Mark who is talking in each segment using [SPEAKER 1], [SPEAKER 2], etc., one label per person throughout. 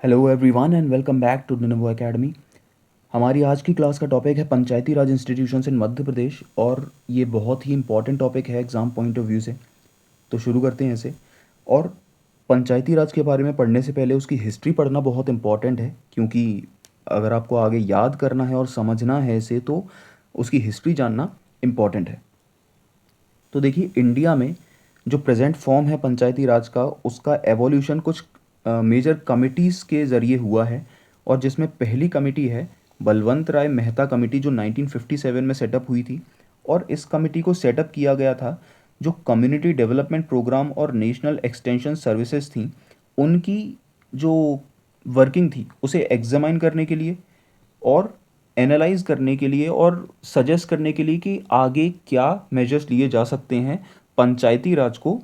[SPEAKER 1] Hello everyone and welcome back to Denovo Academy. हमारी आज की क्लास का टॉपिक है पंचायती राज इंस्टीट्यूशंस इन मध्य प्रदेश और ये बहुत ही इंपॉर्टेंट टॉपिक है एग्ज़ाम पॉइंट ऑफ व्यू से। तो शुरू करते हैं इसे। और पंचायती राज के बारे में पढ़ने से पहले उसकी हिस्ट्री पढ़ना बहुत इंपॉर्टेंट है, क्योंकि अगर आपको आगे याद करना है और समझना है इसे तो उसकी हिस्ट्री जानना इम्पॉर्टेंट है। तो देखिए, इंडिया में जो प्रेजेंट फॉर्म है पंचायती राज का, उसका एवोल्यूशन कुछ मेजर कमिटीज़ के ज़रिए हुआ है। और जिसमें पहली कमेटी है बलवंत राय मेहता कमेटी, जो 1957 में सेटअप हुई थी। और इस कमेटी को सेटअप किया गया था जो कम्युनिटी डेवलपमेंट प्रोग्राम और नेशनल एक्सटेंशन सर्विसेज थी, उनकी जो वर्किंग थी उसे एग्जामाइन करने के लिए और एनालाइज करने के लिए और सजेस्ट करने के लिए कि आगे क्या मेजर्स लिए जा सकते हैं पंचायती राज को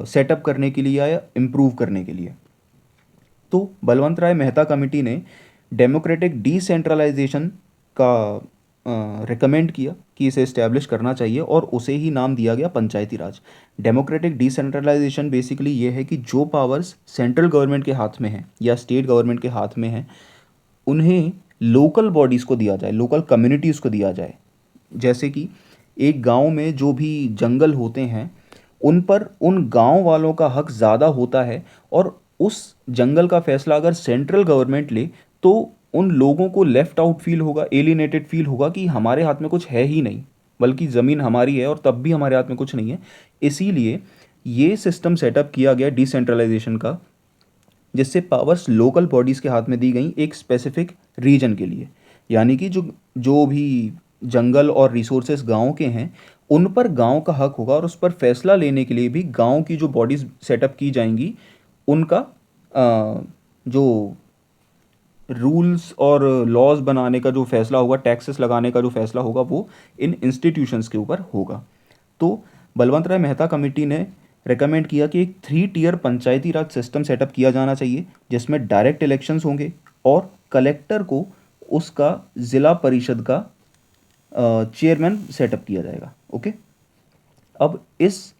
[SPEAKER 1] सेटअप करने के लिए या इम्प्रूव करने के लिए। तो बलवंत राय मेहता कमेटी ने डेमोक्रेटिक डिसेंट्रलाइजेशन का रिकमेंड किया कि इसे इस्टेब्लिश करना चाहिए, और उसे ही नाम दिया गया पंचायती राज। डेमोक्रेटिक डिसेंट्रलाइजेशन बेसिकली ये है कि जो पावर्स सेंट्रल गवर्नमेंट के हाथ में है या स्टेट गवर्नमेंट के हाथ में है, उन्हें लोकल बॉडीज़ को दिया जाए, लोकल कम्युनिटीज़ को दिया जाए। जैसे कि एक गांव में जो भी जंगल होते हैं, उन पर उन गांव वालों का हक ज़्यादा होता है, और उस जंगल का फैसला अगर सेंट्रल गवर्नमेंट ले तो उन लोगों को लेफ्ट आउट फील होगा, एलिनेटेड फील होगा कि हमारे हाथ में कुछ है ही नहीं, बल्कि ज़मीन हमारी है और तब भी हमारे हाथ में कुछ नहीं है। इसीलिए ये सिस्टम सेटअप किया गया डिसेंट्रलाइजेशन का, जिससे पावर्स लोकल बॉडीज़ के हाथ में दी गई एक स्पेसिफिक रीजन के लिए। यानी कि जो जो भी जंगल और रिसोर्सेस गांव के हैं, उन पर गांव का हक होगा, और उस पर फैसला लेने के लिए भी गांव की जो बॉडीज़ सेटअप की जाएंगी, उनका जो रूल्स और लॉज बनाने का जो फैसला होगा, टैक्सेस लगाने का जो फैसला होगा, वो इन इंस्टीट्यूशंस के ऊपर होगा। तो बलवंत राय मेहता कमेटी ने रेकमेंड किया कि एक 3 टियर पंचायती राज सिस्टम सेटअप किया जाना चाहिए, जिसमें डायरेक्ट इलेक्शंस होंगे और कलेक्टर को उसका ज़िला परिषद का चेयरमैन सेटअप किया जाएगा। ओके। अब इस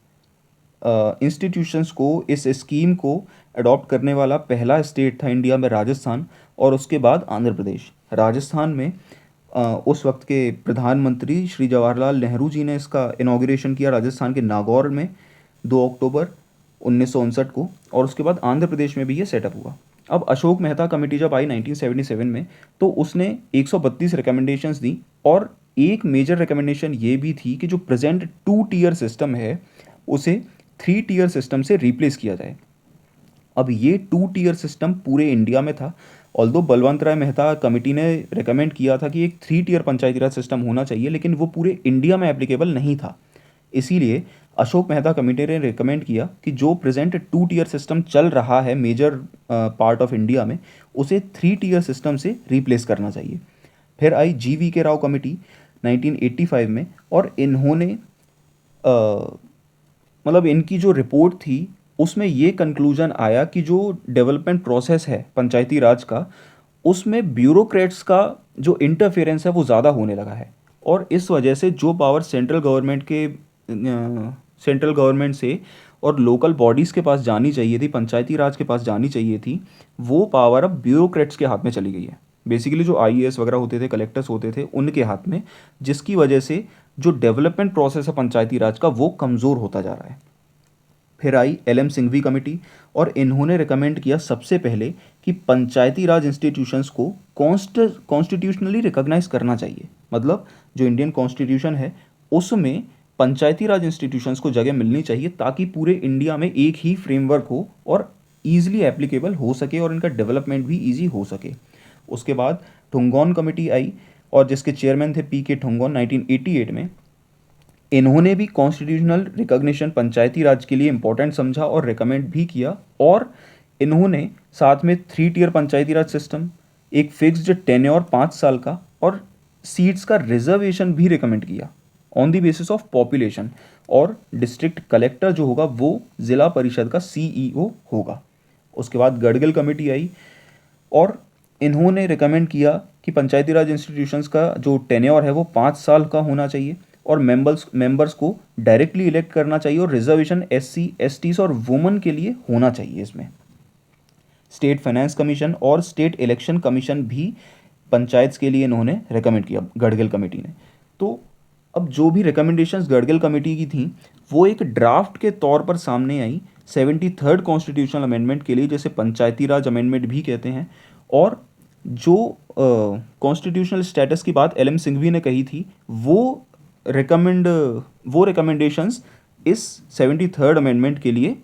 [SPEAKER 1] इंस्टीट्यूशंस को, इस स्कीम को अडॉप्ट करने वाला पहला स्टेट था इंडिया में राजस्थान, और उसके बाद आंध्र प्रदेश। राजस्थान में उस वक्त के प्रधानमंत्री श्री जवाहरलाल नेहरू जी ने इसका इनाग्रेशन किया राजस्थान के नागौर में 2 अक्टूबर 1959 को, और उसके बाद आंध्र प्रदेश में भी ये सेटअप हुआ। अब अशोक मेहता कमेटी जब आई 1977 में, तो उसने 132 रिकमेंडेशंस दी, और एक मेजर रिकमेंडेशन ये भी थी कि जो प्रेजेंट 2 टियर सिस्टम है उसे 3 टियर सिस्टम से रिप्लेस किया जाए। अब ये 2 टियर सिस्टम पूरे इंडिया में था। ऑल्दो बलवंत राय मेहता कमेटी ने रिकमेंड किया था कि एक 3 टियर पंचायती राज सिस्टम होना चाहिए, लेकिन वो पूरे इंडिया में एप्लीकेबल नहीं था। इसीलिए अशोक मेहता कमेटी ने रिकमेंड किया कि जो प्रेजेंट 2 टियर सिस्टम चल रहा है मेजर पार्ट ऑफ इंडिया में, उसे 3 टियर सिस्टम से रिप्लेस करना चाहिए। फिर आई GV के राव कमेटी 1985 में, और इन्होंने मतलब इनकी जो रिपोर्ट थी उसमें ये कंक्लूजन आया कि जो डेवलपमेंट प्रोसेस है पंचायती राज का, उसमें ब्यूरोक्रेट्स का जो इंटरफेरेंस है वो ज़्यादा होने लगा है। और इस वजह से जो पावर सेंट्रल गवर्नमेंट से और लोकल बॉडीज़ के पास जानी चाहिए थी, पंचायती राज के पास जानी चाहिए थी, वो पावर अब ब्यूरोक्रेट्स के हाथ में चली गई है। बेसिकली जो IAS वगैरह होते थे, कलेक्टर्स होते थे, उनके हाथ में, जिसकी वजह से जो डेवलपमेंट प्रोसेस है पंचायती राज का वो कमज़ोर होता जा रहा है। फिर आई LM सिंघवी कमेटी, और इन्होंने रिकमेंड किया सबसे पहले कि पंचायती राज इंस्टीट्यूशंस को कॉन्स्टिट्यूशनली रिकॉग्नाइज करना चाहिए। मतलब जो इंडियन कॉन्स्टिट्यूशन है उसमें पंचायती राज इंस्टीट्यूशंस को जगह मिलनी चाहिए, ताकि पूरे इंडिया में एक ही फ्रेमवर्क हो और ईजिली एप्लीकेबल हो सके और इनका डेवलपमेंट भी ईजी हो सके। उसके बाद ठुंगोन कमेटी आई, और जिसके चेयरमैन थे PK ठुंगोन 1988 में। इन्होंने भी कॉन्स्टिट्यूशनल रिकॉग्निशन पंचायती राज के लिए इंपॉर्टेंट समझा और रिकमेंड भी किया, और इन्होंने साथ में 3 टियर पंचायती राज सिस्टम, एक फिक्स्ड टेन्योर 5 साल का, और सीट्स का रिजर्वेशन भी रिकमेंड किया on the basis of population. और डिस्ट्रिक्ट कलेक्टर जो होगा वो ज़िला परिषद का CEO होगा। उसके बाद गढ़गिल कमेटी आई, और इन्होंने रिकमेंड किया कि पंचायती राज इंस्टीट्यूशंस का जो टेन्योर है वो 5 साल का होना चाहिए, और मेंबर्स को डायरेक्टली इलेक्ट करना चाहिए, और रिजर्वेशन SC STs और वुमेन के लिए होना चाहिए इसमें। स्टेट फाइनेंस कमीशन और स्टेट इलेक्शन कमीशन भी पंचायत के लिए इन्होंने रिकमेंड किया गडगिल कमेटी ने। तो अब जो भी रिकमेंडेशंस गडगिल कमेटी की थी वो एक ड्राफ्ट के तौर पर सामने आई 73rd कॉन्स्टिट्यूशनल अमेंडमेंट के लिए, जैसे पंचायती राज अमेंडमेंट भी कहते हैं। और जो कॉन्स्टिट्यूशनल स्टेटस की बात एल एम सिंघवी ने कही थी वो रिकमेंडेशंस इस 73rd अमेंडमेंट के लिए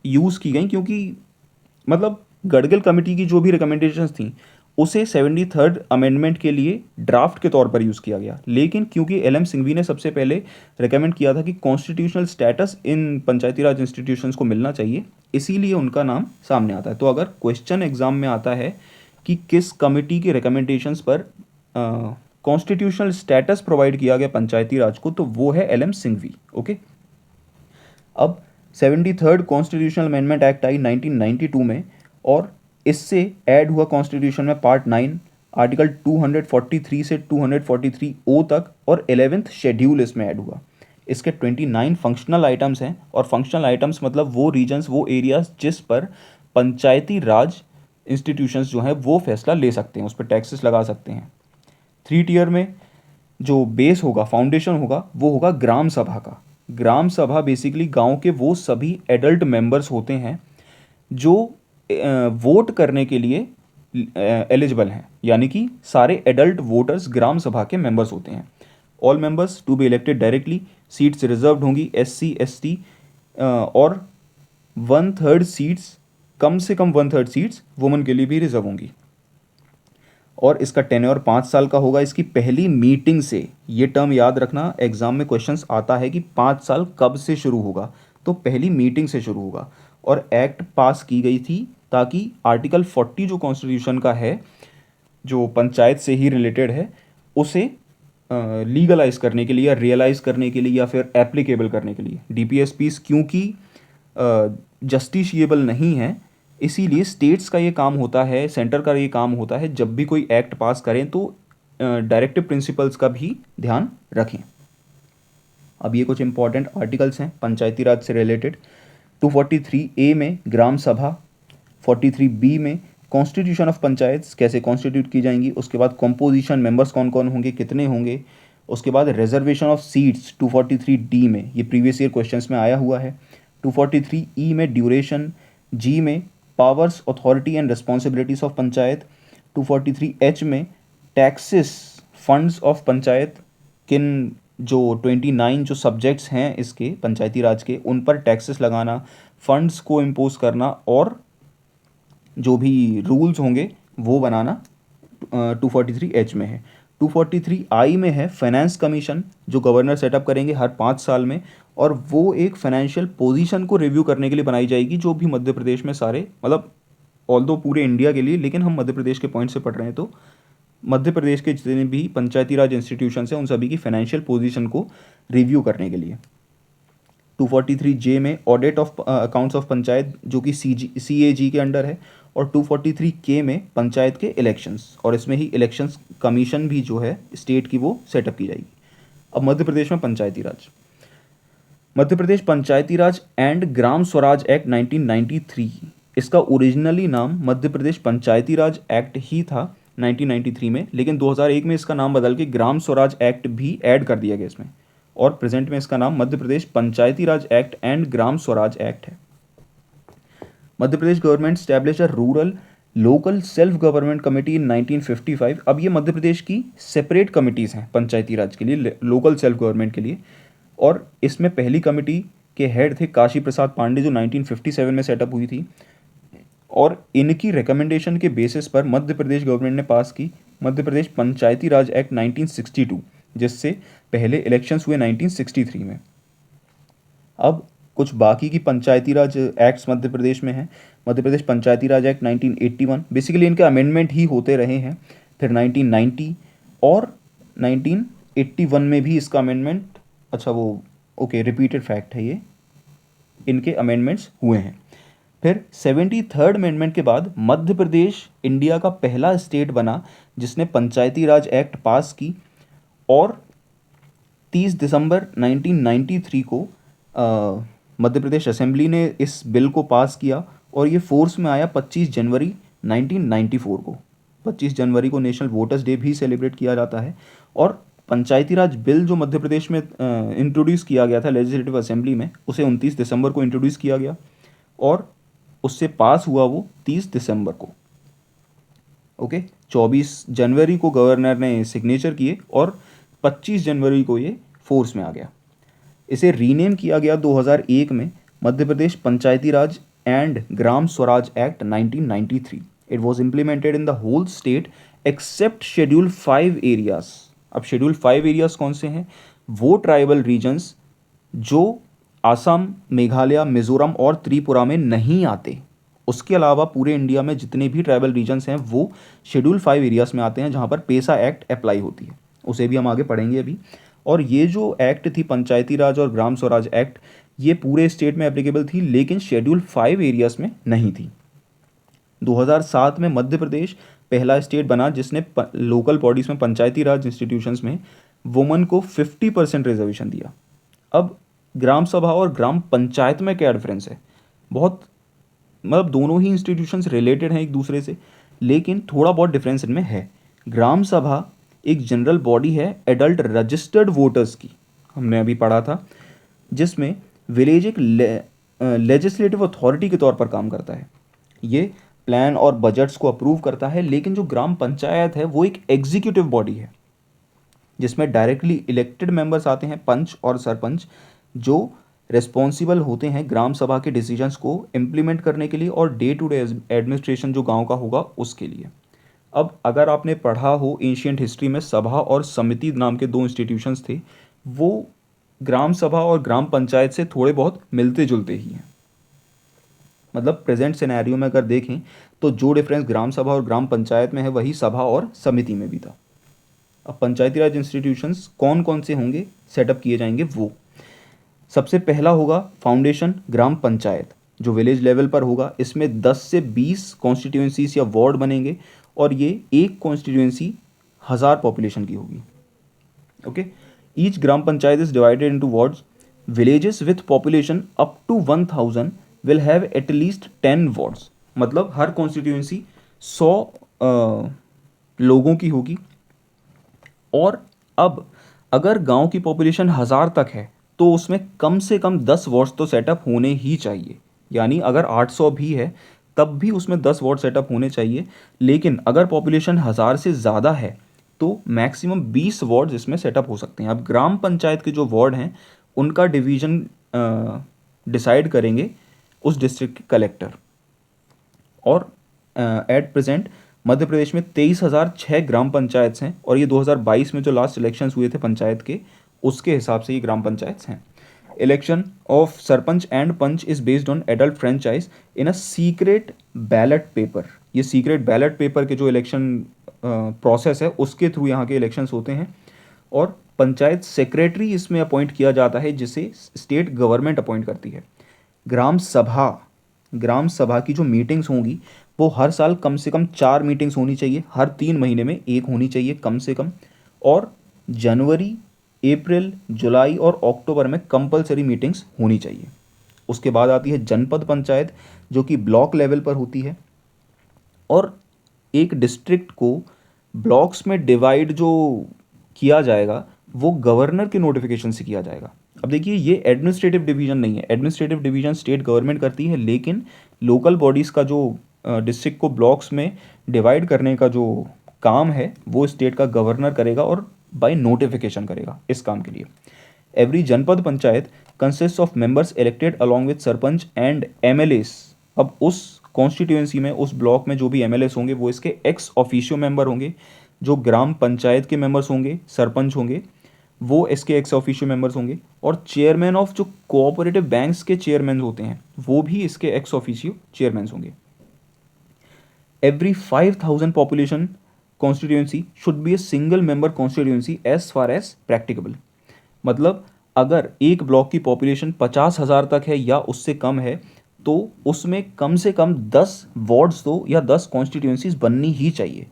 [SPEAKER 1] यूज़ की गई, क्योंकि मतलब गडगिल कमेटी की जो भी रिकमेंडेशंस थी उसे 73rd अमेंडमेंट के लिए ड्राफ्ट के तौर पर यूज़ किया गया। लेकिन क्योंकि एल एम सिंघवी ने सबसे पहले रिकमेंड किया था कि constitutional status in Panchayati Raj institutions को मिलना चाहिए, इसीलिए उनका नाम सामने आता है। तो अगर क्वेश्चन एग्जाम में आता है कि किस कमेटी के रिकमेंडेशंस पर कॉन्स्टिट्यूशनल स्टेटस प्रोवाइड किया गया पंचायती राज को, तो वो है एल एम सिंघवी। ओके, अब 73rd कॉन्स्टिट्यूशनल अमेंडमेंट एक्ट आई 1992 में, और इससे ऐड हुआ कॉन्स्टिट्यूशन में पार्ट 9 आर्टिकल 243 से 243 ओ तक, और 11th शेड्यूल इसमें ऐड हुआ। इसके 29 फंक्शनल आइटम्स हैं, और फंक्शनल आइटम्स मतलब वो रीजन्स, वो एरियाज जिस पर पंचायती राज इंस्टीट्यूशंस जो हैं वो फैसला ले सकते हैं, उस पर टैक्सेस लगा सकते हैं। 3 टियर में जो बेस होगा, फाउंडेशन होगा, वो होगा ग्राम सभा का। ग्राम सभा बेसिकली गांव के वो सभी एडल्ट मेंबर्स होते हैं जो वोट करने के लिए एलिजिबल हैं, यानी कि सारे एडल्ट वोटर्स ग्राम सभा के मेंबर्स होते हैं। All members to be elected directly, seats reserved होंगी SC ST, और 1/3 सीट्स, कम से कम 1/3 सीट्स वुमेन के लिए भी रिजर्व होंगी। और इसका टेन्योर 5 साल का होगा। इसकी पहली मीटिंग से, ये टर्म याद रखना, एग्जाम में क्वेश्चंस आता है कि 5 साल कब से शुरू होगा, तो पहली मीटिंग से शुरू होगा। और एक्ट पास की गई थी ताकि आर्टिकल 40 जो कॉन्स्टिट्यूशन का है, जो पंचायत से ही रिलेटेड है, उसे लीगलाइज करने के लिए या रियलाइज करने के लिए या फिर एप्लीकेबल करने के लिए। DPSPs क्योंकि जस्टिशिएबल नहीं है, इसीलिए स्टेट्स का ये काम होता है, सेंटर का ये काम होता है, जब भी कोई एक्ट पास करें तो डायरेक्टिव प्रिंसिपल्स का भी ध्यान रखें। अब ये कुछ इंपॉर्टेंट आर्टिकल्स हैं पंचायती राज से रिलेटेड। 243A में ग्राम सभा, 43B में कॉन्स्टिट्यूशन ऑफ पंचायत कैसे कॉन्स्टिट्यूट की जाएंगी, उसके बाद कॉम्पोजिशन, मेंबर्स कौन कौन होंगे, कितने होंगे, उसके बाद रिजर्वेशन ऑफ सीट्स 243D में, ये प्रीवियस ईयर क्वेश्चंस में आया हुआ है। 243E में ड्यूरेशन, G में powers, authority and responsibilities of panchayat, 243H में टैक्सेस, फंड्स ऑफ पंचायत, किन जो 29 जो सब्जेक्ट्स हैं इसके पंचायती राज के, उन पर टैक्सेस लगाना, फंड्स को इम्पोज करना, और जो भी रूल्स होंगे वो बनाना 243H में है। 243I में है फाइनेंस कमीशन, जो गवर्नर सेटअप करेंगे हर 5 साल में, और वो एक फाइनेंशियल पोजीशन को रिव्यू करने के लिए बनाई जाएगी, जो भी मध्य प्रदेश में सारे, मतलब ऑल्दो पूरे इंडिया के लिए, लेकिन हम मध्य प्रदेश के पॉइंट से पढ़ रहे हैं, तो मध्य प्रदेश के जितने भी पंचायती राज इंस्टीट्यूशन हैं उन सभी की फाइनेंशियल पोजीशन को रिव्यू करने के लिए। 243J में audit of accounts of panchayat, जो कि CAG के अंडर है, और 243K में पंचायत के इलेक्शंस, और इसमें ही इलेक्शंस कमीशन भी जो है स्टेट की वो सेटअप की जाएगी। अब मध्य प्रदेश में पंचायती राज, मध्य प्रदेश पंचायती राज एंड ग्राम स्वराज एक्ट 1993, इसका ओरिजिनली नाम मध्य प्रदेश पंचायती राज एक्ट ही था 1993 में, लेकिन 2001 में इसका नाम बदल के ग्राम स्वराज एक्ट भी ऐड कर दिया गया इसमें, और प्रेजेंट में इसका नाम Madhya Pradesh Panchayati Raj act and Gram Swaraj act है। Madhya Pradesh government establish a rural local self government committee in 1955। अब ये मध्य प्रदेश की सेपरेट कमिटीज़ हैं पंचायती राज के लिए, लोकल सेल्फ गवर्नमेंट के लिए, और इसमें पहली कमेटी के हेड थे काशी प्रसाद पांडे, जो 1957 में सेटअप हुई थी, और इनकी रिकमेंडेशन के बेसिस पर मध्य प्रदेश गवर्नमेंट ने पास की मध्य प्रदेश पंचायती राज एक्ट 1962, जिससे पहले इलेक्शंस हुए 1963 में। अब कुछ बाकी की पंचायती राज एक्ट्स मध्य प्रदेश में हैं। मध्य प्रदेश पंचायती राज एक्ट 1981, बेसिकली इनके अमेंडमेंट ही होते रहे हैं। फिर 1990 और 1981 में भी इसका अमेंडमेंट, अच्छा वो ओके रिपीटेड फैक्ट है, ये इनके अमेंडमेंट्स हुए हैं। फिर 73rd अमेंडमेंट के बाद मध्य प्रदेश इंडिया का पहला स्टेट बना जिसने पंचायती राज एक्ट पास की, और 30 दिसंबर 1993 को मध्य प्रदेश असेंबली ने इस बिल को पास किया, और ये फोर्स में आया 25 जनवरी 1994 को। 25 जनवरी को नेशनल वोटर्स डे भी सेलिब्रेट किया जाता है। और पंचायती राज बिल जो मध्य प्रदेश में इंट्रोड्यूस किया गया था लेजिस्लेटिव असेंबली में, उसे 29 दिसंबर को इंट्रोड्यूस किया गया और उससे पास हुआ वो 30 दिसंबर को। ओके, 24 जनवरी को गवर्नर ने सिग्नेचर किए और 25 जनवरी को ये फोर्स में आ गया। इसे रीनेम किया गया 2001 में Madhya Pradesh Panchayati Raj and Gram Swaraj act 1993। It was implemented in the whole state except schedule 5 areas. अब शेड्यूल 5 एरियाज कौन से हैं? वो ट्राइबल रीजन्स जो आसाम, मेघालय, मिजोरम और त्रिपुरा में नहीं आते। उसके अलावा पूरे इंडिया में जितने भी ट्राइबल रीजन्स हैं वो शेड्यूल 5 एरियाज में आते हैं, जहाँ पर पेसा एक्ट अप्लाई होती है। उसे भी हम आगे पढ़ेंगे अभी। और ये जो एक्ट थी पंचायती राज और ग्राम स्वराज एक्ट, ये पूरे स्टेट में एप्लीकेबल थी, लेकिन शेड्यूल 5 एरियाज में नहीं थी। 2007 में मध्य प्रदेश पहला स्टेट बना जिसने लोकल बॉडीज़ में, पंचायती राज इंस्टीट्यूशंस में वुमन को 50% रिजर्वेशन दिया। अब ग्राम सभा और ग्राम पंचायत में क्या डिफरेंस है? बहुत मतलब दोनों ही इंस्टीट्यूशंस रिलेटेड हैं एक दूसरे से, लेकिन थोड़ा बहुत डिफरेंस इनमें है। ग्राम सभा एक जनरल बॉडी है एडल्ट रजिस्टर्ड वोटर्स की, हमने अभी पढ़ा था, जिसमें विलेज एक लेजिस्लेटिव अथॉरिटी के तौर पर काम करता है। ये प्लान और बजट्स को अप्रूव करता है। लेकिन जो ग्राम पंचायत है वो एक एग्जीक्यूटिव बॉडी है, जिसमें डायरेक्टली इलेक्टेड मेंबर्स आते हैं, पंच और सरपंच, जो रिस्पॉन्सिबल होते हैं ग्राम सभा के डिसीजंस को इम्प्लीमेंट करने के लिए और डे टू डे एडमिनिस्ट्रेशन जो गांव का होगा उसके लिए। अब अगर आपने पढ़ा हो एंशियंट हिस्ट्री में, सभा और समिति नाम के दो इंस्टीट्यूशंस थे, वो ग्राम सभा और ग्राम पंचायत से थोड़े बहुत मिलते जुलते ही हैं। मतलब प्रेजेंट सिनेरियो में अगर देखें तो जो डिफरेंस ग्राम सभा और ग्राम पंचायत में है वही सभा और समिति में भी था। अब पंचायती राज इंस्टीट्यूशंस कौन कौन से होंगे, सेटअप किए जाएंगे वो। सबसे पहला होगा फाउंडेशन ग्राम पंचायत, जो विलेज लेवल पर होगा। इसमें 10 से 20 कॉन्स्टिट्यूएंसीज या वार्ड बनेंगे और ये एक कॉन्स्टिट्यूएंसी 1000 पॉपुलेशन की होगी। Okay, each gram panchayat is divided into wards. Villages with population up to 1000 will have at least 10 wards. मतलब हर कॉन्स्टिट्यूएंसी 100 लोगों की होगी। और अब अगर गांव की पॉपुलेशन 1000 तक है तो उसमें कम से कम 10 वार्ड्स तो सेटअप होने ही चाहिए। यानी अगर 800 भी है तब भी उसमें 10 वार्ड सेटअप होने चाहिए। लेकिन अगर पॉपुलेशन 1000 से ज़्यादा है तो मैक्सिमम 20 वार्ड्स इसमें सेटअप हो सकते हैं। अब ग्राम पंचायत के जो वार्ड हैं उनका डिवीज़न डिसाइड करेंगे उस डिस्ट्रिक्ट के कलेक्टर। और एट प्रेजेंट मध्य प्रदेश में 23,006 ग्राम पंचायत हैं और ये 2022 में जो लास्ट इलेक्शंस हुए थे पंचायत के, उसके हिसाब से ये ग्राम पंचायत हैं। Election of sarpanch and panch is based on adult franchise in a secret ballot paper. ये सीक्रेट बैलेट पेपर के जो इलेक्शन प्रोसेस है उसके थ्रू यहाँ के इलेक्शंस होते हैं। और पंचायत सेक्रेटरी इसमें अपॉइंट किया जाता है जिसे स्टेट गवर्नमेंट अपॉइंट करती है। ग्राम सभा की जो मीटिंग्स होंगी वो हर साल कम से कम 4 मीटिंग्स होनी चाहिए, हर 3 महीने में एक होनी चाहिए कम से कम। और जनवरी, अप्रैल, जुलाई और अक्टूबर में कंपलसरी मीटिंग्स होनी चाहिए। उसके बाद आती है जनपद पंचायत, जो कि ब्लॉक लेवल पर होती है। और एक डिस्ट्रिक्ट को ब्लॉक्स में डिवाइड जो किया जाएगा वो गवर्नर के नोटिफिकेशन से किया जाएगा। अब देखिए, ये एडमिनिस्ट्रेटिव डिवीजन नहीं है, एडमिनिस्ट्रेटिव डिवीजन स्टेट गवर्नमेंट करती है, लेकिन लोकल बॉडीज़ का जो डिस्ट्रिक्ट को ब्लॉक्स में डिवाइड करने का जो काम है वो स्टेट का गवर्नर करेगा और बाय नोटिफिकेशन करेगा इस काम के लिए। Every janpad panchayat consist of members elected along with sarpanch and MLS. अब उस कॉन्स्टिट्यूएंसी में, उस ब्लॉक में जो भी एमएलएस होंगे वो इसके एक्स ऑफिशियो मेंबर होंगे। जो ग्राम पंचायत के मेंबर्स होंगे, सरपंच होंगे, वो इसके एक्स ऑफिशियो मेंबर्स होंगे। और चेयरमैन ऑफ जो कोऑपरेटिव बैंक्स के चेयरमैन होते हैं वो भी इसके एक्स ऑफिशियो चेयरमैन होंगे। Every 5000 population constituency should be a single member constituency as far as practicable. मतलब अगर एक ब्लॉक की पॉपुलेशन 50,000 तक है या उससे कम है तो उसमें कम से कम 10 वार्ड्स तो या 10 कॉन्स्टिट्यूएंसीज बननी ही चाहिए।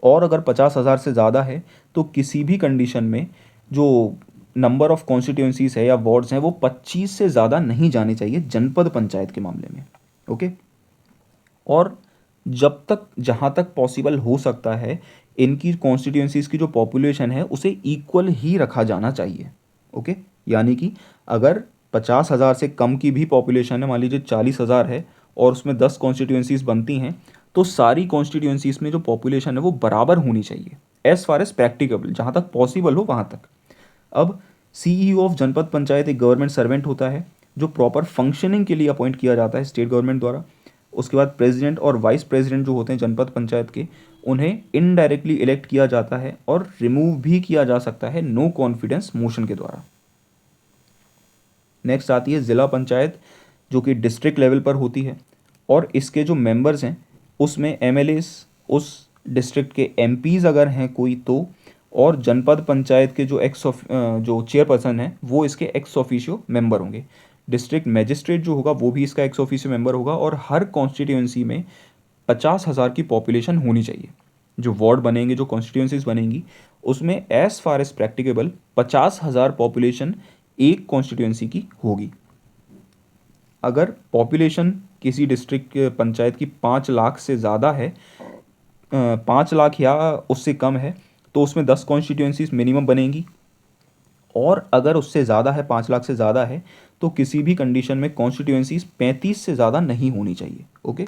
[SPEAKER 1] और अगर 50,000 से ज़्यादा है तो किसी भी कंडीशन में जो नंबर ऑफ कॉन्स्टिट्यूएंसीज है या वार्ड्स हैं वो 25 से ज़्यादा नहीं जाने चाहिए जनपद पंचायत के मामले में। ओके, और जब तक जहाँ तक पॉसिबल हो सकता है इनकी कॉन्स्टिट्यूंसीज़ की जो पॉपुलेशन है उसे इक्वल ही रखा जाना चाहिए। ओके, यानी कि अगर 50,000 से कम की भी पॉपुलेशन है, मान लीजिए 40,000 है और उसमें 10 कॉन्स्टिट्यूंसीज़ बनती हैं, तो सारी कॉन्स्टिट्यूंसीज़ में जो पॉपुलेशन है वो बराबर होनी चाहिए एज़ फार एज प्रैक्टिकेबल, जहाँ तक पॉसिबल हो वहाँ तक। अब सीईओ ऑफ जनपद पंचायत एक गवर्नमेंट सर्वेंट होता है जो प्रॉपर फंक्शनिंग के लिए अपॉइंट किया जाता है स्टेट गवर्नमेंट द्वारा। उसके बाद प्रेसिडेंट और वाइस प्रेसिडेंट जो होते हैं जनपद पंचायत के, उन्हें इनडायरेक्टली इलेक्ट किया जाता है और रिमूव भी किया जा सकता है नो कॉन्फिडेंस मोशन के द्वारा। नेक्स्ट आती है ज़िला पंचायत, जो कि डिस्ट्रिक्ट लेवल पर होती है और इसके जो मेंबर्स हैं उसमें एमएलएस, उस डिस्ट्रिक्ट के एमपीज़ अगर हैं कोई तो, और जनपद पंचायत के जो चेयरपर्सन है वो इसके एक्स ऑफिशियो मेंबर होंगे। डिस्ट्रिक्ट मैजिस्ट्रेट जो होगा वो भी इसका एक्स ऑफिशियो मेंबर होगा और हर कॉन्स्टिट्यूंसी में 50,000 की पॉपुलेशन होनी चाहिए। जो वार्ड बनेंगे, जो कॉन्स्टिट्यूंसीज बनेंगी, उसमें as far as practicable 50,000 population एक कॉन्स्टिट्यूंसी की होगी। अगर पॉपुलेशन किसी डिस्ट्रिक्ट पंचायत की 5 लाख से ज़्यादा है, 5 लाख या उससे कम है, तो उसमें 10 कॉन्स्टिट्यूंसीज मिनिमम बनेंगी। और अगर उससे ज़्यादा है, 5 लाख से ज़्यादा है, तो किसी भी कंडीशन में कॉन्स्टिट्यूंसीज 35 से ज़्यादा नहीं होनी चाहिए। ओके,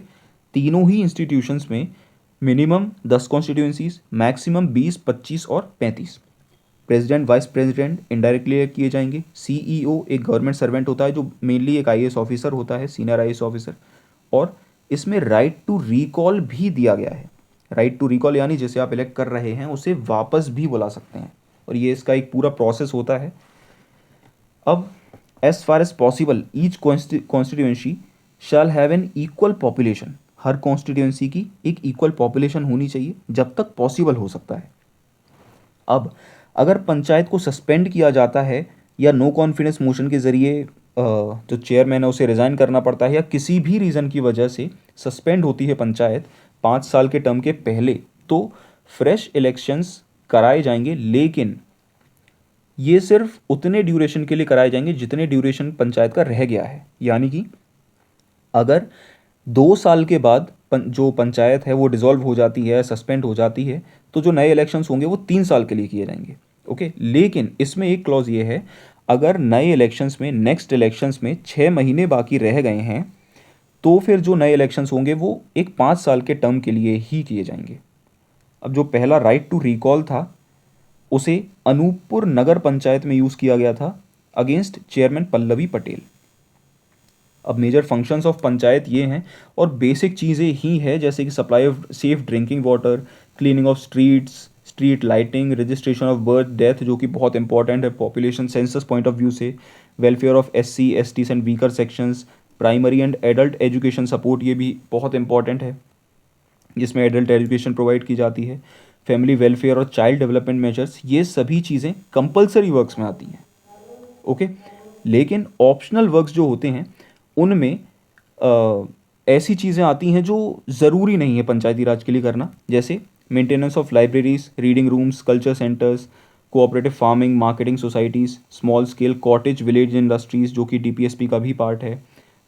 [SPEAKER 1] तीनों ही इंस्टीट्यूशंस में मिनिमम 10 कॉन्स्टिट्यूंसीज, मैक्सिमम 20, 25 और 35। President, vice president indirectly elect किए जाएंगे। सीईओ एक गवर्नमेंट सर्वेंट होता है जो मेनली एक आईएएस ऑफिसर होता है, सीनियर आईएएस ऑफिसर, और इसमें राइट टू रिकॉल भी दिया गया है। राइट टू रिकॉल यानी जिसे आप इलेक्ट कर रहे हैं उसे वापस भी बुला सकते हैं, और ये इसका एक पूरा प्रोसेस होता है। अब as far as possible each constituency shall have an equal population, हर कॉन्स्टिट्यूंसी की एक इक्वल पॉपुलेशन होनी चाहिए जब तक पॉसिबल हो सकता है। अब अगर पंचायत को सस्पेंड किया जाता है या नो कॉन्फिडेंस मोशन के ज़रिए जो चेयरमैन है उसे रिज़ाइन करना पड़ता है, या किसी भी रीज़न की वजह से सस्पेंड होती है पंचायत 5 साल के टर्म के पहले, तो फ्रेश इलेक्शंस कराए जाएंगे, लेकिन ये सिर्फ उतने ड्यूरेशन के लिए कराए जाएंगे जितने ड्यूरेशन पंचायत का रह गया है। यानी कि अगर 2 साल के बाद जो पंचायत है वो डिसॉल्व हो जाती है, सस्पेंड हो जाती है, तो जो नए इलेक्शंस होंगे वो 3 साल के लिए किए जाएंगे। ओके, लेकिन इसमें एक क्लॉज ये है, अगर नए इलेक्शंस में, नेक्स्ट इलेक्शंस में 6 महीने बाकी रह गए हैं, तो फिर जो नए इलेक्शंस होंगे वो एक 5 साल के टर्म के लिए ही किए जाएंगे। अब जो पहला राइट टू रिकॉल था उसे अनूपपुर नगर पंचायत में यूज़ किया गया था अगेंस्ट चेयरमैन पल्लवी पटेल। अब मेजर फंक्शंस ऑफ पंचायत ये हैं, और बेसिक चीज़ें ही है जैसे कि supply of safe drinking water, cleaning of streets, street lighting, registration of birth death जो कि बहुत इंपॉर्टेंट है population census point of view से, welfare of SC STs and weaker sections, primary and adult education support, ये भी बहुत important है जिसमें एडल्ट एजुकेशन प्रोवाइड की जाती है, फैमिली वेलफेयर और चाइल्ड डेवलपमेंट मेजर्स, ये सभी चीज़ें कंपलसरी वर्क्स में आती हैं। ओके, लेकिन ऑप्शनल वर्क्स जो होते हैं उनमें ऐसी चीज़ें आती हैं जो ज़रूरी नहीं है पंचायती राज के लिए करना, जैसे maintenance of libraries, reading rooms, culture centres, cooperative farming, marketing societies, small scale cottage village industries जो कि डीपीएसपी का भी पार्ट है,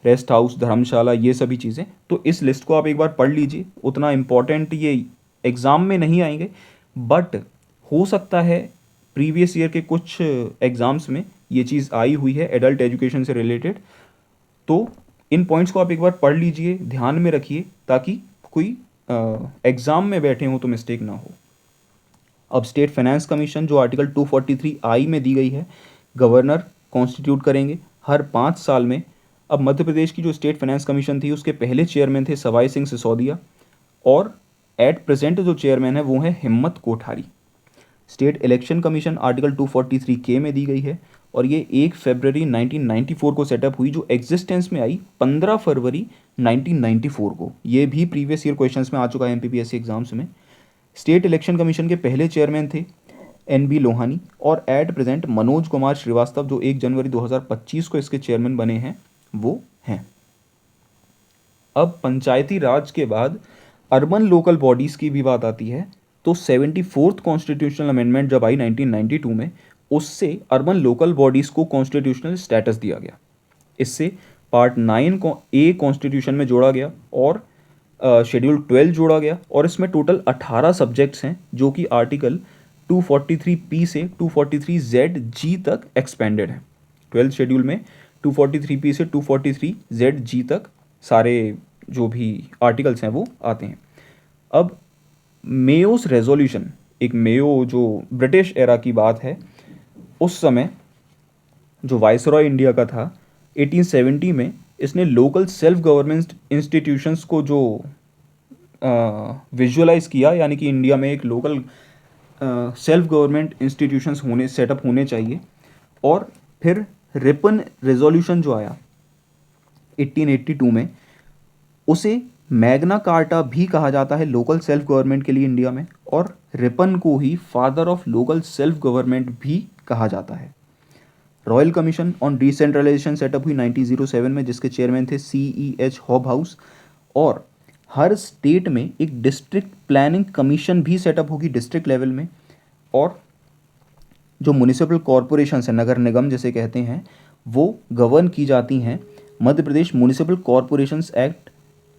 [SPEAKER 1] रेस्ट हाउस, धर्मशाला, ये सभी चीज़ें। तो इस लिस्ट को आप एक बार पढ़ लीजिए, उतना इम्पॉर्टेंट ये एग्ज़ाम में नहीं आएंगे, बट हो सकता है प्रीवियस ईयर के कुछ एग्ज़ाम्स में ये चीज़ आई हुई है एडल्ट एजुकेशन से रिलेटेड। तो इन पॉइंट्स को आप एक बार पढ़ लीजिए, ध्यान में रखिए, ताकि कोई एग्ज़ाम में बैठे हो तो मिस्टेक ना हो। अब स्टेट फाइनेंस कमीशन जो आर्टिकल 243 में दी गई है, गवर्नर कॉन्स्टिट्यूट करेंगे हर 5 साल में। अब मध्य प्रदेश की जो स्टेट फाइनेंस कमीशन थी उसके पहले चेयरमैन थे सवाई सिंह सिसोदिया, और एट प्रेजेंट जो चेयरमैन है वो है हिम्मत Kothari. State election commission article 243 में दी गई है, और ये 1 फरवरी 1994 को सेटअप हुई, जो एग्जिस्टेंस में आई 15 फरवरी 1994 को। ये भी प्रीवियस ईयर क्वेश्चंस में आ चुका है एमपीपीएससी एग्जाम्स में। स्टेट इलेक्शन कमीशन के पहले चेयरमैन थे एनबी लोहानी, और एट प्रेजेंट मनोज कुमार श्रीवास्तव जो 1 जनवरी 2025 को इसके चेयरमैन बने हैं वो हैं। अब पंचायती राज के बाद अर्बन लोकल बॉडीज़ की भी बात आती है। तो 74th कॉन्स्टिट्यूशनल अमेंडमेंट जब आई 1992 में, उससे अर्बन लोकल बॉडीज़ को कॉन्स्टिट्यूशनल स्टेटस दिया गया। इससे पार्ट 9 को ए कॉन्स्टिट्यूशन में जोड़ा गया, और शेड्यूल 12 जोड़ा गया और इसमें टोटल 18 सब्जेक्ट्स हैं जो कि आर्टिकल 243P से 243ZG तक एक्सपेंडेड है। 12 शेड्यूल में 243P से 243ZG तक सारे जो भी आर्टिकल्स हैं वो आते हैं। अब मेयोस रेजोल्यूशन, एक मेयो जो ब्रिटिश एरा की बात है, उस समय जो वाइसरॉय इंडिया का था 1870 में, इसने लोकल सेल्फ गवर्नमेंट इंस्टीट्यूशंस को जो विजुअलाइज किया, यानी कि इंडिया में एक local self government institutions setup होने चाहिए। और फिर रिपन रेजोल्यूशन जो आया 1882 में, उसे मैग्ना कार्टा भी कहा जाता है लोकल सेल्फ गवर्नमेंट के लिए इंडिया में, और रिपन को ही father of local self government भी कहा जाता है। Royal commission on decentralisation set up हुई 1907 में, जिसके चेयरमैन थे CEH हॉबहाउस। और हर स्टेट में एक डिस्ट्रिक्ट प्लानिंग कमीशन भी सेटअप होगी डिस्ट्रिक्ट लेवल में। और जो म्यूनिसिपल कॉरपोरेशन है, नगर निगम जिसे कहते हैं, वो गवर्न की जाती हैं मध्य प्रदेश म्यूनिसिपल कॉरपोरेशंस एक्ट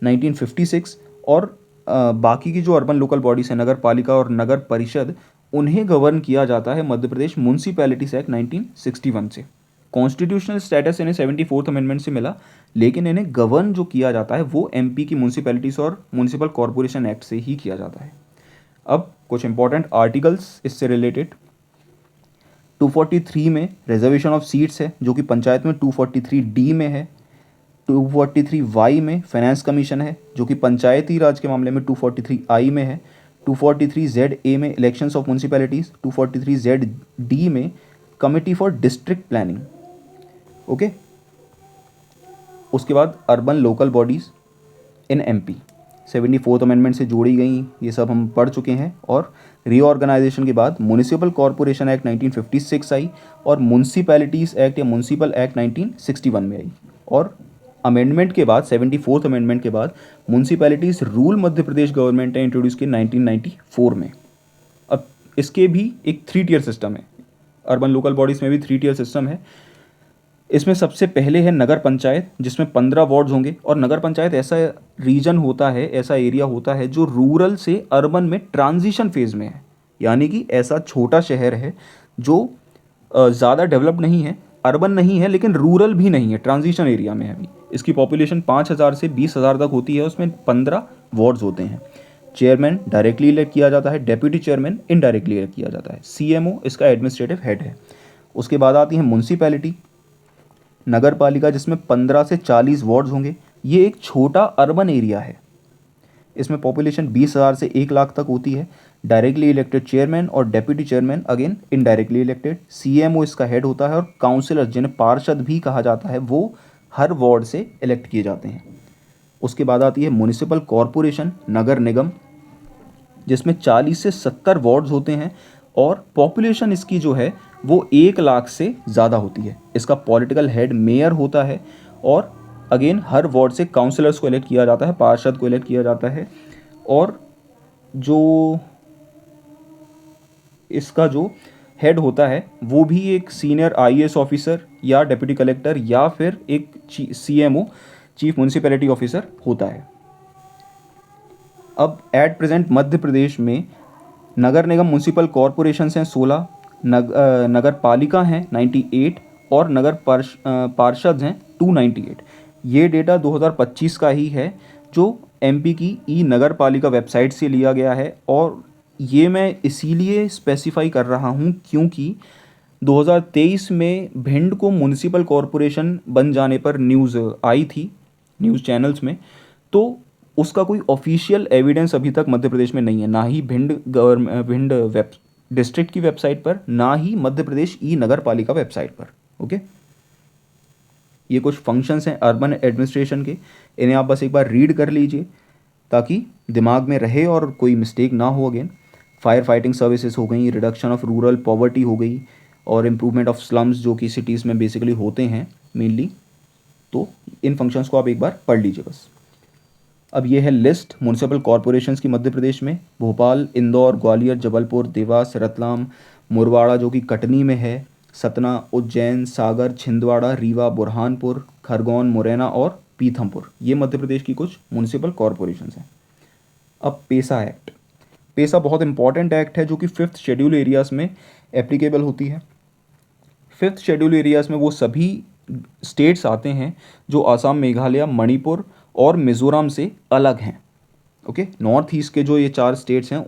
[SPEAKER 1] 1956। और बाकी की जो अर्बन लोकल बॉडीज़ हैं, नगर पालिका और नगर परिषद, उन्हें गवर्न किया जाता है मध्य प्रदेश म्यूनसिपैलिटीज एक्ट 1961 से। कॉन्स्टिट्यूशनल स्टेटस इन्हें 74th अमेंडमेंट से मिला, लेकिन इन्हें गवर्न जो किया जाता है वो MP की म्यूनसिपैलिटीज़ और म्यूनसिपल कॉरपोरेशन एक्ट से ही किया जाता है। अब कुछ इंपॉर्टेंट आर्टिकल्स इससे रिलेटेड। 243 में रिजर्वेशन ऑफ सीट्स है जो कि पंचायत में 243D में है। 243Y में फाइनेंस कमीशन है जो कि पंचायती राज के मामले में 243I में है। 243ZA में इलेक्शंस ऑफ म्यूनसिपैलिटीज़। 243ZD में committee for district planning. Okay, उसके बाद अर्बन लोकल बॉडीज़ इन MP 74th अमेंडमेंट से जोड़ी गई, ये सब हम पढ़ चुके हैं। और रीऑर्गेनाइजेशन के बाद म्यूनिसिपल कॉरपोरेशन एक्ट 1956 आई और म्यूनसिपैलिटीज़ एक्ट या म्यूनसिपल एक्ट 1961 में आई। और अमेंडमेंट के बाद 74th अमेंडमेंट के बाद म्यूनसिपैलिटीज़ रूल मध्य प्रदेश गवर्नमेंट ने इंट्रोड्यूस किए 1994 में। अब इसके भी एक 3 टियर सिस्टम है, अर्बन लोकल बॉडीज़ में भी 3 टियर सिस्टम है। इसमें सबसे पहले है नगर पंचायत, जिसमें 15 वार्ड्स होंगे। और नगर पंचायत ऐसा रीजन होता है, ऐसा एरिया होता है जो रूरल से अर्बन में ट्रांजिशन फेज में है, यानी कि ऐसा छोटा शहर है जो ज़्यादा डेवलप नहीं है, अर्बन नहीं है लेकिन रूरल भी नहीं है, ट्रांजिशन एरिया में है अभी। इसकी पॉपुलेशन 5,000 से 20,000 तक होती है। उसमें 15 वार्ड्स होते हैं। चेयरमैन डायरेक्टली इलेक्ट किया जाता है, डेप्यूटी चेयरमैन इनडायरेक्टली इलेक्ट किया जाता है। CMO इसका एडमिनिस्ट्रेटिव हेड है। उसके बाद आती है म्यूनसिपैलिटी, नगर पालिका, जिसमें 15 से 40 वार्ड्स होंगे। ये एक छोटा अर्बन एरिया है। इसमें पॉपुलेशन 20,000 से 1 लाख तक होती है। डायरेक्टली इलेक्टेड चेयरमैन और deputy chairman again indirectly elected. CMO इसका हेड होता है और काउंसिलर, जिन्हें पार्षद भी कहा जाता है, वो हर वार्ड से इलेक्ट किए जाते हैं। उसके बाद आती है म्यूनिसिपल कॉरपोरेशन, नगर निगम, जिसमें 40 से 70 वार्ड्स होते हैं और पॉपुलेशन इसकी जो है वो 1 लाख से ज़्यादा होती है। इसका पॉलिटिकल हेड मेयर होता है और अगेन हर वार्ड से काउंसिलर्स को इलेक्ट किया जाता है, पार्षद को इलेक्ट किया जाता है। और जो इसका जो हेड होता है वो भी एक सीनियर IAS ऑफिसर या डिप्टी कलेक्टर या फिर एक CMO, चीफ म्यूनसिपैलिटी ऑफिसर होता है। अब एट प्रेजेंट मध्य प्रदेश में नगर निगम म्यूनसिपल कॉरपोरेशन हैं 16, नगर पालिका हैं 98 और नगर पार्षद हैं 298। ये डेटा 2025 का ही है जो MP की नगर पालिका वेबसाइट से लिया गया है। और ये मैं इसीलिए स्पेसिफाई कर रहा हूँ क्योंकि 2023 में भिंड को म्यूनसिपल कॉरपोरेशन बन जाने पर न्यूज़ आई थी न्यूज़ चैनल्स में, तो उसका कोई ऑफिशियल एविडेंस अभी तक मध्य प्रदेश में नहीं है, ना ही भिंड वेब डिस्ट्रिक्ट की वेबसाइट पर, ना ही मध्य प्रदेश नगर पालिका वेबसाइट पर। ओके, ये कुछ फंक्शंस हैं अर्बन एडमिनिस्ट्रेशन के, इन्हें आप बस एक बार रीड कर लीजिए ताकि दिमाग में रहे और कोई मिस्टेक ना हो। अगेन फायर फाइटिंग सर्विसेज हो गई, रिडक्शन ऑफ रूरल पॉवर्टी हो गई और इम्प्रूवमेंट ऑफ स्लम्स जो कि सिटीज़ में बेसिकली होते हैं मेनली। तो इन फंक्शंस को आप एक बार पढ़ लीजिए बस। अब ये है लिस्ट म्यूनसिपल कॉरपोरेशंस की मध्य प्रदेश में। भोपाल, इंदौर, ग्वालियर, जबलपुर, देवास, रतलाम, मुरबाड़ा जो कि कटनी में है, सतना, उज्जैन, सागर, छिंदवाड़ा, रीवा, बुरहानपुर, खरगोन, मुरैना और पीथमपुर। ये मध्य प्रदेश की कुछ म्यूनिसिपल कॉरपोरेशंस हैं। अब पेसा एक्ट, पेसा बहुत इंपॉर्टेंट एक्ट है जो कि 5th शेड्यूल एरियाज़ में एप्लीकेबल होती है। 5th शेड्यूल एरियाज़ में वो सभी स्टेट्स आते हैं जो आसाम, मेघालय, मणिपुर और मिज़ोरम से अलग हैं। ओके, नॉर्थ ईस्ट के जो ये 4 स्टेट्स हैं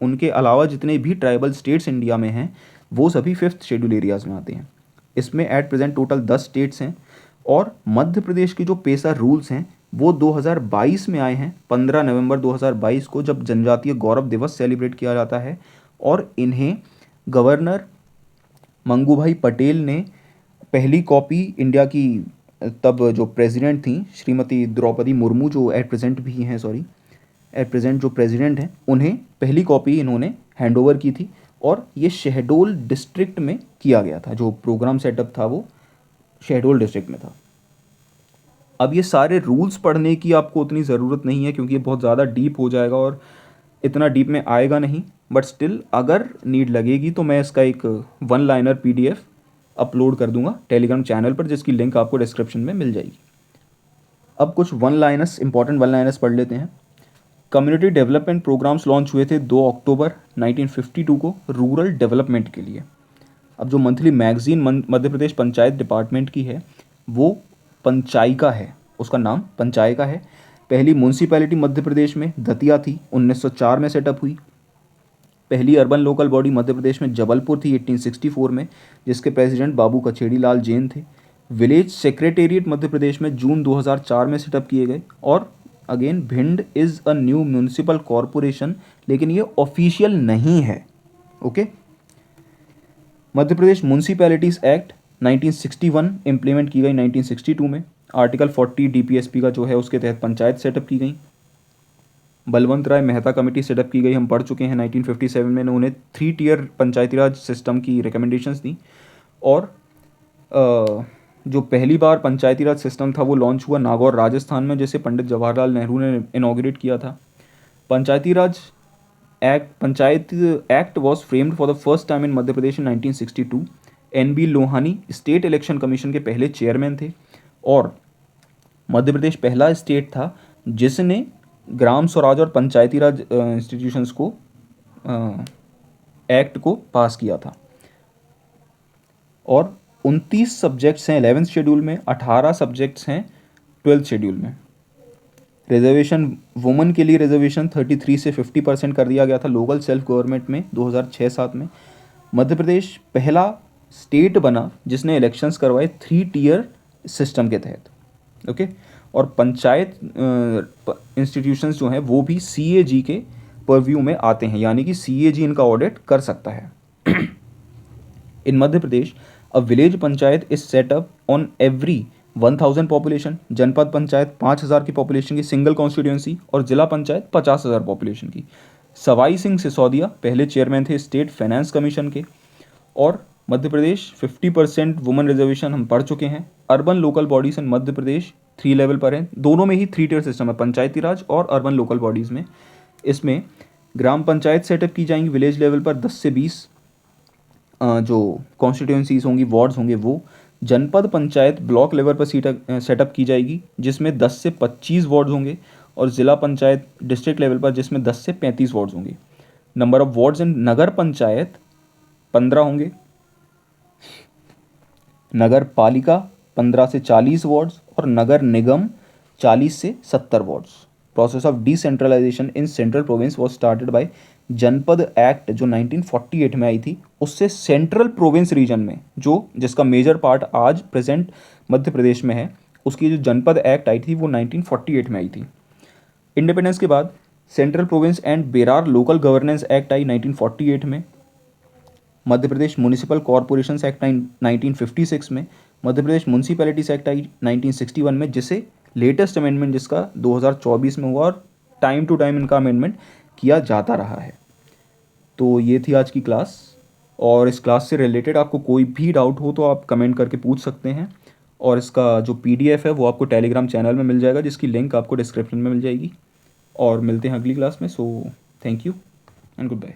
[SPEAKER 1] उनके अलावा जितने भी ट्राइबल स्टेट्स इंडिया में हैं वो सभी 5th शेड्यूल एरियाज़ में आते हैं। इसमें एट प्रेजेंट टोटल 10 स्टेट्स हैं और मध्य प्रदेश की जो पेसा रूल्स हैं वो 2022 में आए हैं। 15 नवंबर 2022 को जब जनजातीय गौरव दिवस सेलिब्रेट किया जाता है और इन्हें गवर्नर मंगूभाई पटेल ने पहली कॉपी इंडिया की तब जो प्रेसिडेंट थी श्रीमती द्रौपदी मुर्मू, जो एट प्रेजेंट भी हैं, सॉरी एट प्रेजेंट जो प्रेसिडेंट हैं, उन्हें पहली कॉपी इन्होंने हैंडओवर की थी और ये शहडोल डिस्ट्रिक्ट में किया गया था। जो प्रोग्राम सेटअप था वो शहडोल डिस्ट्रिक्ट में था। अब ये सारे रूल्स पढ़ने की आपको उतनी ज़रूरत नहीं है क्योंकि ये बहुत ज़्यादा डीप हो जाएगा और इतना डीप में आएगा नहीं, बट स्टिल अगर नीड लगेगी तो मैं इसका एक 1 लाइनर PDF अपलोड कर दूंगा टेलीग्राम चैनल पर, जिसकी लिंक आपको डिस्क्रिप्शन में मिल जाएगी। अब कुछ 1 लाइनर्स, इंपॉर्टेंट 1 लाइनर्स पढ़ लेते हैं। कम्युनिटी डेवलपमेंट प्रोग्राम्स लॉन्च हुए थे 2 अक्टूबर 1952 को रूरल डेवलपमेंट के लिए। अब जो monthly magazine Madhya Pradesh panchayat department की है वो पंचायिका है, उसका नाम पंचायिका है। पहली म्यूनसिपैलिटी मध्य प्रदेश में दतिया थी, 1904 में सेटअप हुई। पहली urban local body Madhya Pradesh में जबलपुर थी 1864 में, जिसके प्रेसिडेंट बाबू कछेड़ी लाल जैन थे। विलेज सेक्रेटेरिएट मध्य प्रदेश में जून 2004 में सेटअप किए गए। और again Bhind is a new municipal corporation, लेकिन ये ऑफिशियल नहीं है। Okay, Madhya Pradesh municipalities act 1961 implement की गई 1962 में। आर्टिकल 40 DPSP का जो है उसके तहत पंचायत सेटअप की गई। बलवंत राय मेहता कमेटी सेटअप की गई, हम पढ़ चुके हैं 1957 में। उन्होंने 3 टियर पंचायती राज सिस्टम की रिकमेंडेशंस दी और जो पहली बार पंचायती राज सिस्टम था वो लॉन्च हुआ नागौर राजस्थान में, जिसे पंडित जवाहरलाल नेहरू ने इनॉग्रेट किया था। Panchayat act was framed for the first time in Madhya Pradesh in 1962। NB Lohani state election commission के पहले चेयरमैन थे और मध्य प्रदेश पहला स्टेट था जिसने ग्राम स्वराज और पंचायती राज इंस्टीट्यूशंस को एक्ट को पास किया था। और 29 सब्जेक्ट्स हैं 11th शेड्यूल में, 18 सब्जेक्ट्स हैं 12th शेड्यूल में। रिजर्वेशन वुमेन के लिए रिजर्वेशन 33 से 50% कर दिया गया था लोकल सेल्फ गवर्नमेंट में 2006-7 में। मध्य प्रदेश पहला स्टेट बना जिसने इलेक्शंस करवाए 3 टियर सिस्टम के तहत। ओके, और पंचायत इंस्टीट्यूशंस जो हैं वो भी CAG के परव्यू में आते हैं, यानी कि CAG इनका ऑडिट कर सकता है। In Madhya Pradesh a village panchayat is set up on every 1000 population. Janpad panchayat 5000 की पॉपुलेशन की सिंगल कॉन्स्टिट्यूंसी और जिला पंचायत 50,000 पॉपुलेशन की। सवाई सिंह सिसोदिया पहले चेयरमैन थे स्टेट फाइनेंस कमीशन के। और मध्य प्रदेश 50% वुमेन रिजर्वेशन हम पढ़ चुके हैं। Urban local bodies in Madhya Pradesh 3 level पर हैं, दोनों में ही 3 टियर सिस्टम है, पंचायती राज और अर्बन लोकल बॉडीज़ में। इसमें ग्राम पंचायत सेटअप की जाएंगी विलेज लेवल पर 10 से 20 जो कॉन्स्टिट्यूंसीज होंगी, वार्ड्स होंगे वो। जनपद पंचायत ब्लॉक लेवल पर सेटअप की जाएगी जिसमें 10 से 25 वार्ड्स होंगे और ज़िला पंचायत डिस्ट्रिक्ट लेवल पर जिसमें 10 से 35 वार्ड्स होंगे। नंबर ऑफ वार्ड्स इन नगर पंचायत 15 होंगे। नगर पालिका 15 से 40 वार्ड्स और नगर निगम 40 से 70 wards. Process of decentralisation in central province was started by Janpad act जो 1948 में आई थी, उससे सेंट्रल प्रोविंस रीजन में जो जिसका मेजर पार्ट आज प्रेजेंट मध्य प्रदेश में है, उसकी जो जनपद एक्ट आई थी वो 1948 में आई थी। इंडिपेंडेंस के बाद central province and Berar local governance act आई 1948 में। Madhya Pradesh municipal corporations act 1956 में। मध्य प्रदेश म्यूनसिपैलिटीज एक्ट आई 1961 में, जिसे लेटेस्ट अमेंडमेंट जिसका 2024 में हुआ और टाइम टू टाइम इनका अमेंडमेंट किया जाता रहा है। तो ये थी आज की क्लास, और इस क्लास से रिलेटेड आपको कोई भी डाउट हो तो आप कमेंट करके पूछ सकते हैं, और इसका जो PDF है वो आपको टेलीग्राम चैनल में मिल जाएगा जिसकी लिंक आपको डिस्क्रिप्शन में मिल जाएगी। और मिलते हैं अगली क्लास में। So thank you and good bye.